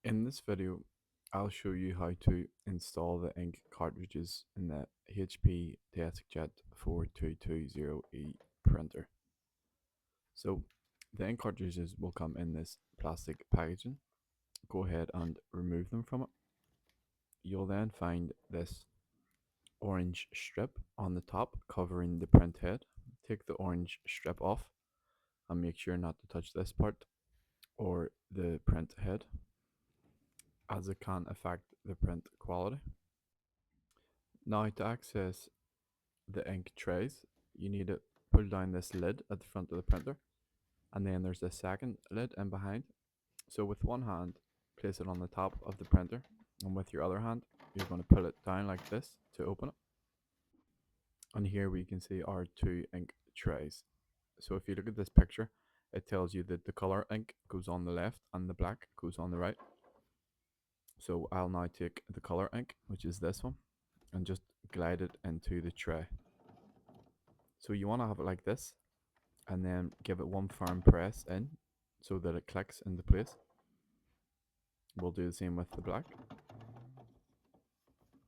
In this video, I'll show you how to install the ink cartridges in the HP DeskJet 4220e printer. So the ink cartridges will come in this plastic packaging. Go ahead and remove them from it. You'll then find this orange strip on the top covering the print head. Take the orange strip off and make sure not to touch this part or the print head, as it can affect the print quality. Now, to access the ink trays, you need to pull down this lid at the front of the printer, and then there's a second lid in behind. So with one hand, place it on the top of the printer, and with your other hand, you're going to pull it down like this to open it. And here we can see our two ink trays. So if you look at this picture, it tells you that the color ink goes on the left and the black goes on the right. So I'll now take the color ink, which is this one, and just glide it into the tray. So you want to have it like this, and then give it one firm press in so that it clicks into place. We'll do the same with the black.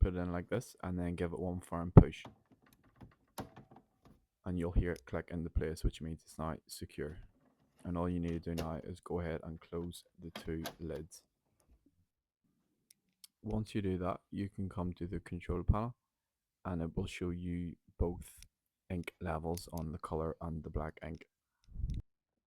Put it in like this, and then give it one firm push, and you'll hear it click into place, which means it's now secure. And all you need to do now is go ahead and close the two lids. Once you do that, you can come to the control panel, and it will show you both ink levels on the color and the black ink.